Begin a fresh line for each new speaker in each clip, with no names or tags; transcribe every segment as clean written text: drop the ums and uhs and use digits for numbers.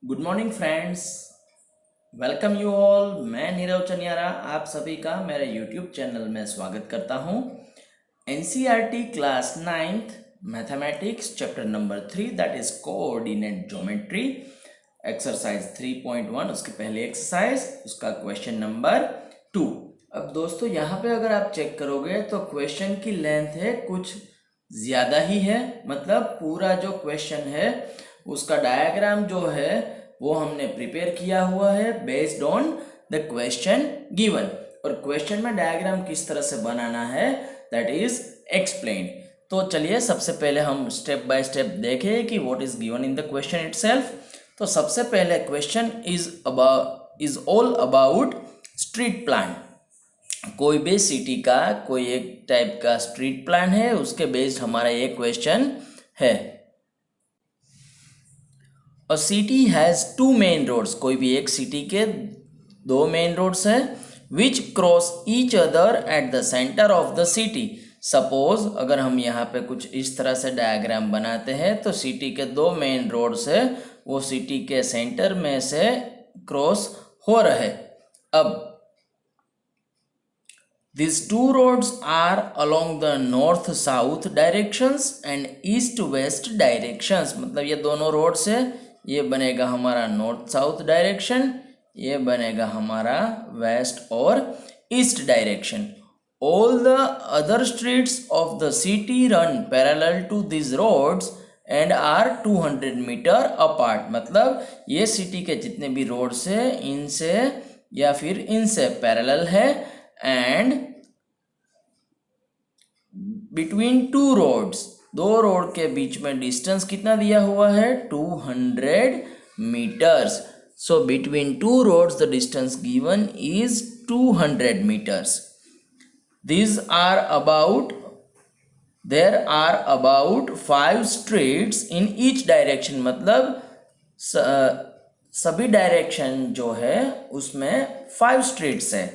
Good morning friends. Welcome you all. मैं नीरव चनियारा आप सभी का मेरे यूट्यूब चैनल में स्वागत करता हूं। NCERT class 9th mathematics chapter number 3 that is coordinate geometry exercise 3.1 उसके पहले एक्सरसाइज उसका क्वेश्चन नंबर 2। अब दोस्तों यहाँ पे अगर आप चेक करोगे तो क्वेश्चन की लेंथ है कुछ ज़्यादा ही है। मतलब पूरा जो क्वेश्चन है उसका डायग्राम जो है वो हमने प्रिपेयर किया हुआ है based on the question given. और क्वेश्चन में डायग्राम किस तरह से बनाना है दैट इज एक्सप्लेन्ड। तो चलिए सबसे पहले हम स्टेप बाय स्टेप देखें कि what is given in the question itself. तो सबसे पहले question is all about street plan. कोई भी सिटी का कोई एक टाइप का स्ट्रीट प्लान है उसके बेस्ड हमारा ये क्वेश्चन है। A city has two main roads. कोई भी एक सिटी के दो मेन रोड्स है which cross each other at the centre of the city. Suppose अगर हम यहाँ पे कुछ इस तरह से डायग्राम बनाते हैं तो सिटी के दो मेन रोड्स है वो सिटी के सेंटर में से क्रॉस हो रहे। अब these two roads are along the north south directions and east west directions। मतलब ये दोनों रोड्स है, ये बनेगा हमारा नॉर्थ साउथ डायरेक्शन, ये बनेगा हमारा वेस्ट और east direction. All the other streets of the city run parallel to this roads and are 200 metre apart. मतलब ये सिटी के जितने भी रोड्स है इनसे या फिर इनसे पैरेलल है एंड बिटवीन टू रोड्स, दो रोड के बीच में डिस्टेंस कितना दिया हुआ है 200 metres. So between two roads the distance given is 200 metres. These are about there are about 5 streets in each direction। मतलब सभी डायरेक्शन जो है उसमें 5 स्ट्रीट्स है।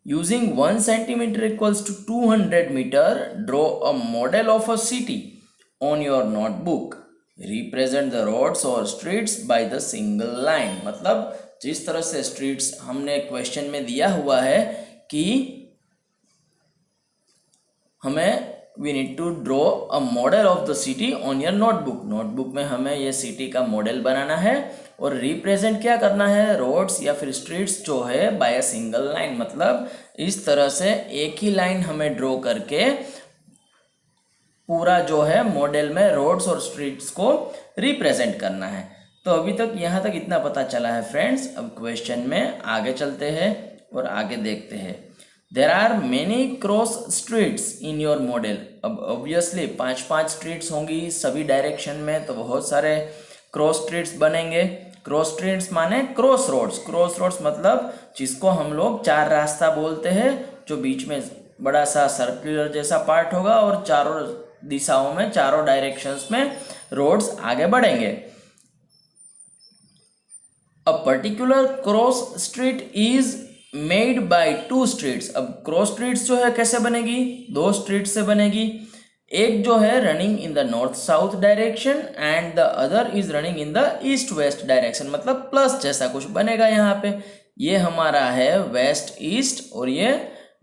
Using 1 centimeter equals to 200 meter, draw a model of a city on your notebook. Represent the roads or streets by the single line। मतलब जिस तरह से स्ट्रीट्स हमने क्वेश्चन में दिया हुआ है कि हमें we need to draw a model of the city on your notebook. Notebook में हमें ये सिटी का मॉडल बनाना है और रिप्रेजेंट क्या करना है रोड्स या फिर स्ट्रीट्स जो है बाय अ सिंगल लाइन। मतलब इस तरह से एक ही लाइन हमें ड्रॉ करके पूरा जो है मॉडल में रोड्स और स्ट्रीट्स को रिप्रेजेंट करना है। तो अभी तक यहाँ तक इतना पता चला है फ्रेंड्स। अब क्वेश्चन में आगे चलते हैं और आगे देखते हैं। There are many cross streets in your model. अब ऑब्वियसली 5-5 स्ट्रीट्स होंगी सभी डायरेक्शन में, तो बहुत सारे क्रॉस स्ट्रीट्स बनेंगे। क्रॉस स्ट्रीट्स माने क्रॉस रोड्स। क्रॉस रोड्स मतलब जिसको हम लोग चार रास्ता बोलते हैं, जो बीच में बड़ा सा सर्कुलर जैसा पार्ट होगा और चारों दिशाओं में चारों डायरेक्शंस में रोड्स आगे बढ़ेंगे। A particular cross street is made by 2 streets. अब क्रॉस स्ट्रीट्स जो है कैसे बनेगी, 2 स्ट्रीट से बनेगी। एक जो है running in the north south direction and the other is running in the east west direction. मतलब प्लस जैसा कुछ बनेगा यहाँ पे। ये हमारा है वेस्ट ईस्ट और ये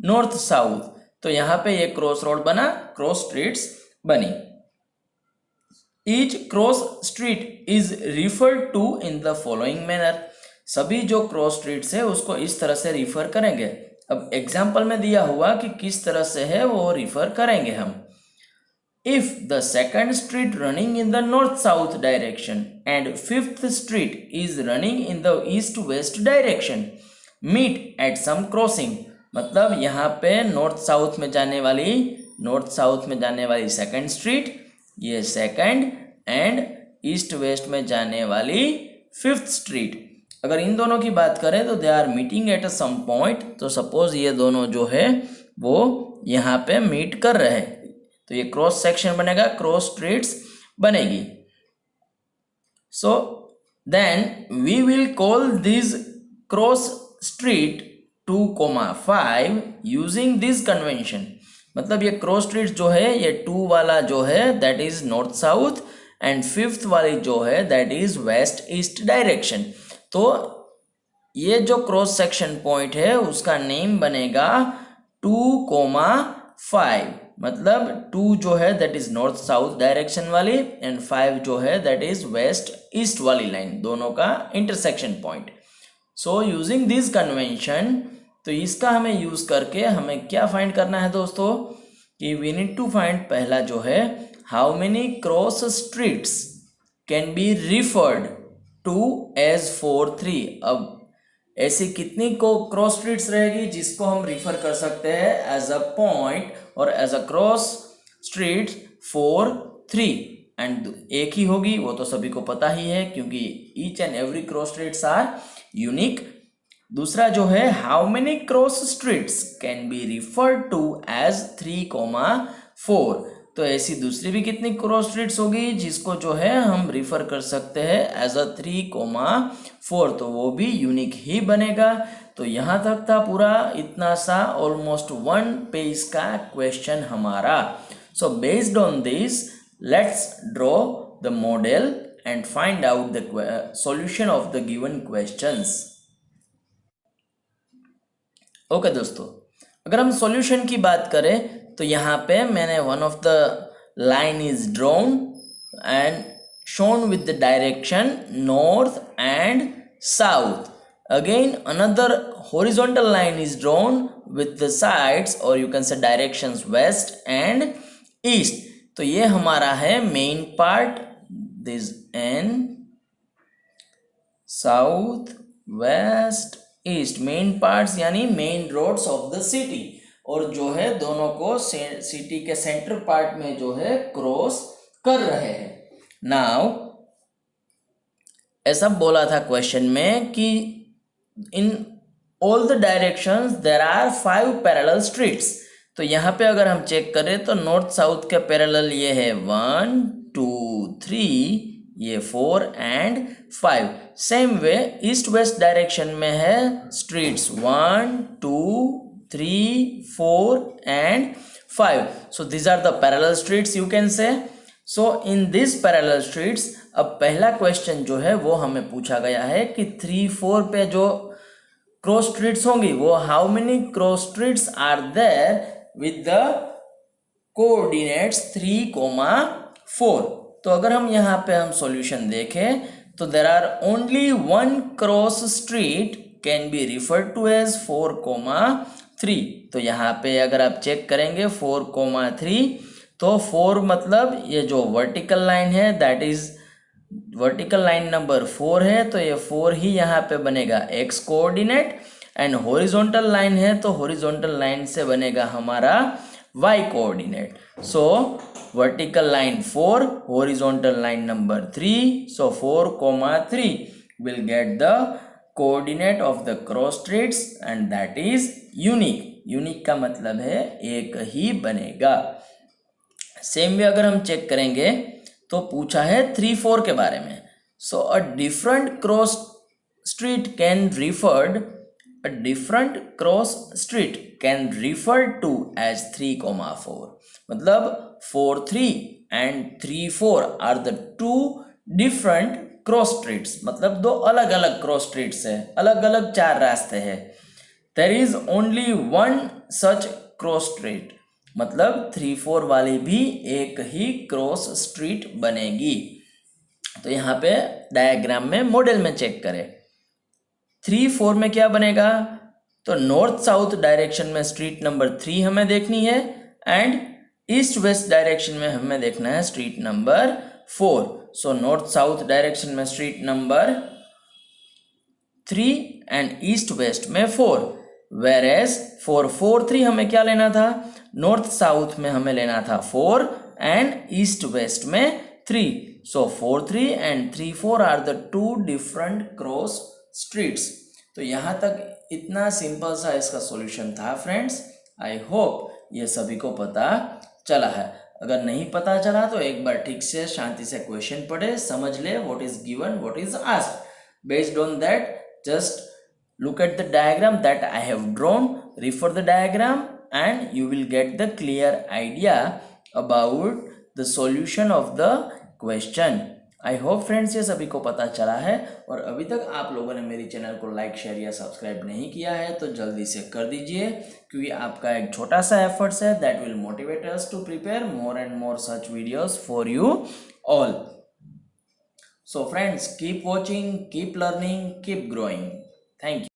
नॉर्थ साउथ। तो यहाँ पे ये क्रॉस रोड बना, क्रॉस स्ट्रीट्स बनी। Each cross street is referred to in the following manner. सभी जो क्रॉस स्ट्रीट्स है उसको इस तरह से रिफर करेंगे। अब एग्जाम्पल में दिया हुआ कि किस तरह से है वो रिफर करेंगे हम। If the second street running in the north-south direction and fifth street is running in the east-west direction meet at some crossing। मतलब यहाँ पे नॉर्थ साउथ में जाने वाली सेकंड स्ट्रीट, ये सेकंड, एंड ईस्ट वेस्ट में जाने वाली फिफ्थ स्ट्रीट। अगर इन दोनों की बात करें तो they are meeting at a some point. तो सपोज ये दोनों जो है वो यहाँ पे मीट कर रहे हैं, तो ये क्रॉस सेक्शन बनेगा, क्रॉस स्ट्रीट्स बनेगी। So then we will call this cross street 2,5 using this convention. मतलब ये क्रॉस स्ट्रीट जो है ये 2 वाला जो है that is north south and fifth वाली जो है that is west east direction. तो ये जो क्रॉस सेक्शन पॉइंट है उसका नेम बनेगा 2,5, मतलब 2 जो है that is north south direction वाली एंड 5 जो है दैट इज वेस्ट ईस्ट वाली लाइन, दोनों का intersection point. So using this convention, तो इसका हमें यूज करके हमें क्या फाइंड करना है दोस्तों कि वी नीड टू फाइंड, पहला जो है how many cross streets can be referred to as 4-3। अब ऐसी कितनी को क्रॉस स्ट्रीट्स रहेगी जिसको हम रिफर कर सकते हैं एज अ पॉइंट और as a cross street 4-3, and एक ही होगी, वो तो सभी को पता ही है क्योंकि each and every cross streets are unique. दूसरा जो है how many cross streets can be referred to as 3,4, तो ऐसी दूसरी भी कितनी क्रॉस स्ट्रीट्स होगी जिसको जो है हम रिफर कर सकते हैं एज अ 3,4, तो वो भी यूनिक ही बनेगा। तो यहाँ तक था पूरा इतना सा ऑलमोस्ट 1 पेज का क्वेश्चन हमारा। So based on this let's draw the model and find out the solution of the given questions. Okay दोस्तों, अगर हम सॉल्यूशन की बात करें तो यहाँ पे मैंने one of the line is drawn and shown with the direction north and south. Again another horizontal line is drawn with the sides or you can say directions west and east। तो ये हमारा है main part, this N south west east, main parts यानी main roads of the city, और जो है दोनों को सिटी के सेंटर पार्ट में जो है क्रॉस कर रहे हैं। नाउ ऐसा बोला था क्वेश्चन में कि in all the directions there are 5 parallel streets. तो यहाँ पे अगर हम चेक करें तो नॉर्थ साउथ के पैरेलल ये है 1 2 3, ये 4 and 5। Same way east west direction में है streets 1 2 3 4 and 5। So these are the parallel streets you can say. So in this parallel streets, अब पहला क्वेश्चन जो है वो हमें पूछा गया है कि 3-4 पे जो क्रॉस स्ट्रीट्स होंगी वो how many cross streets are there with the coordinates 3,4। तो अगर हम यहाँ पे हम सॉल्यूशन देखें तो there are only 1 cross street can be referred to as 4,3। तो यहाँ पे अगर आप चेक करेंगे 4,3, तो 4 मतलब ये जो वर्टिकल लाइन है that is vertical line number 4 है, तो ये 4 ही यहाँ पे बनेगा x coordinate, and horizontal line है तो हॉरिजॉन्टल लाइन से बनेगा हमारा y coordinate. So vertical line 4, horizontal line number 3, so 4,3 will get the coordinate of the cross streets and that is unique. Unique का मतलब है एक ही बनेगा। सेम वे अगर हम चेक करेंगे तो पूछा है 3-4 के बारे में। So a different cross street can referred to as 3,4, मतलब 4-3 and 3-4 are the 2 different cross streets, मतलब 2 अलग अलग क्रॉस स्ट्रीट्स है, अलग अलग 4 रास्ते हैं। There is only 1 such cross street, मतलब 3-4 वाली भी एक ही क्रॉस स्ट्रीट बनेगी। तो यहाँ पे डायग्राम में मॉडल में चेक करें 3-4 में क्या बनेगा, तो नॉर्थ साउथ डायरेक्शन में स्ट्रीट नंबर 3 हमें देखनी है एंड ईस्ट वेस्ट डायरेक्शन में हमें देखना है street number 4। So north south direction में street number 3 and east west में 4, वेर एज 4-4-3 हमें क्या लेना था, नॉर्थ साउथ में हमें लेना था 4 एंड ईस्ट वेस्ट में 3। So 4-3 and 3-4 are the 2 different cross streets. तो यहाँ तक इतना सिंपल सा इसका सॉल्यूशन था फ्रेंड्स। आई होप ये सभी को पता चला है। अगर नहीं पता चला तो एक बार ठीक से शांति से क्वेश्चन पढ़े, समझ ले what is given, what is asked. Based on that just look at the diagram that I have drawn, refer the diagram and you will get the clear idea about the solution of the question. I hope friends ये सभी को पता चला है, और अभी तक आप लोगों ने मेरी चैनल को लाइक, शेयर या सब्सक्राइब नहीं किया है तो जल्दी से कर दीजिए, क्योंकि आपका एक छोटा सा एफर्ट्स है that will motivate us to prepare more and more such videos for you all. So friends, keep watching, keep learning, keep growing. Thank you.